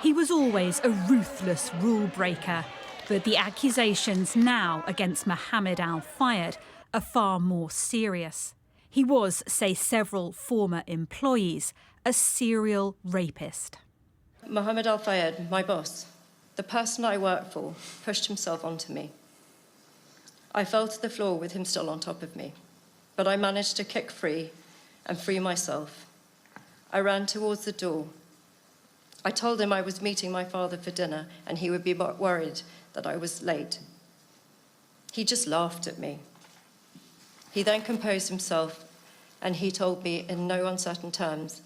He was always a ruthless rule breaker, but the accusations now against Mohamed al Fayed are far more serious. He was, say several former employees, a serial rapist. Mohamed al Fayed, my boss, the person I work for, pushed himself onto me. I fell to the floor with him still on top of me, but I managed to kick free and free myself. I ran towards the door. I told him I was meeting my father for dinner and he would be worried that I was late. He just laughed at me. He then composed himself and he told me in no uncertain terms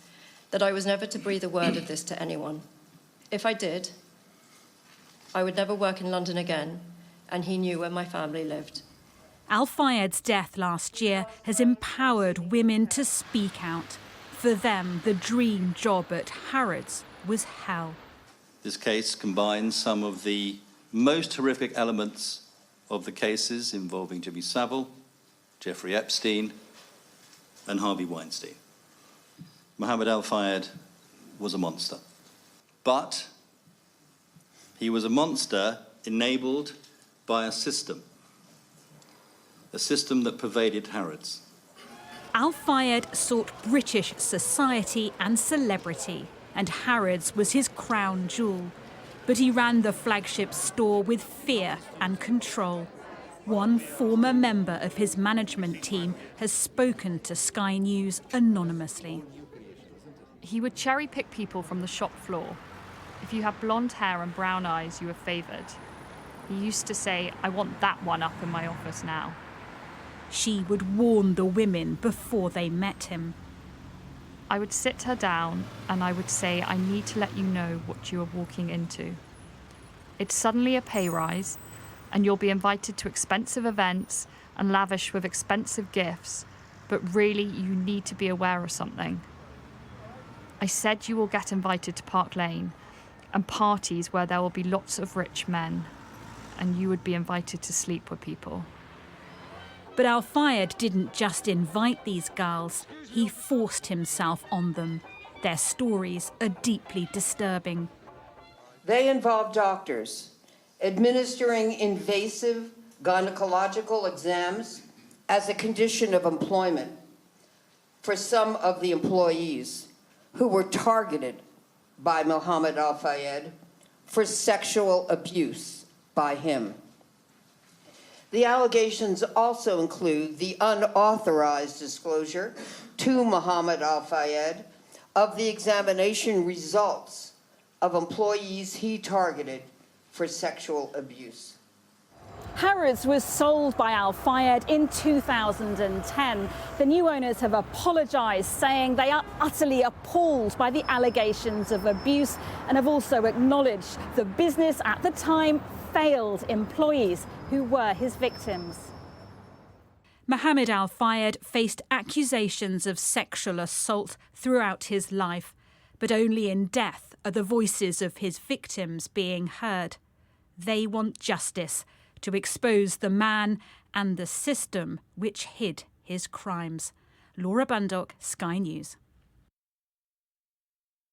that I was never to breathe a word of this to anyone. If I did, I would never work in London again, and he knew where my family lived. Al Fayed's death last year has empowered women to speak out. For them, the dream job at Harrods was hell. This case combines some of the most horrific elements of the cases involving Jimmy Savile, Jeffrey Epstein, and Harvey Weinstein. Mohamed al Fayed was a monster. But he was a monster enabled by a system that pervaded Harrods. Al Fayed sought British society and celebrity, and Harrods was his crown jewel. But he ran the flagship store with fear and control. One former member of his management team has spoken to Sky News anonymously. He would cherry-pick people from the shop floor. If you have blonde hair and brown eyes, you were favoured. He used to say, "I want that one up in my office now." She would warn the women before they met him. I would sit her down and I would say, "I need to let you know what you are walking into. It's suddenly a pay rise and you'll be invited to expensive events and lavish with expensive gifts, but really you need to be aware of something. I said you will get invited to Park Lane and parties where there will be lots of rich men, and you would be invited to sleep with people." But Al Fayed didn't just invite these girls, he forced himself on them. Their stories are deeply disturbing. They involve doctors administering invasive gynecological exams as a condition of employment for some of the employees who were targeted by Mohamed al Fayed for sexual abuse by him. The allegations also include the unauthorized disclosure to Mohamed al Fayed of the examination results of employees he targeted for sexual abuse. Harrods was sold by Al Fayed in 2010. The new owners have apologised, saying they are utterly appalled by the allegations of abuse and have also acknowledged the business at the time failed employees who were his victims. Mohamed al Fayed faced accusations of sexual assault throughout his life, but only in death are the voices of his victims being heard. They want justice to expose the man and the system which hid his crimes. Laura Bundock, Sky News.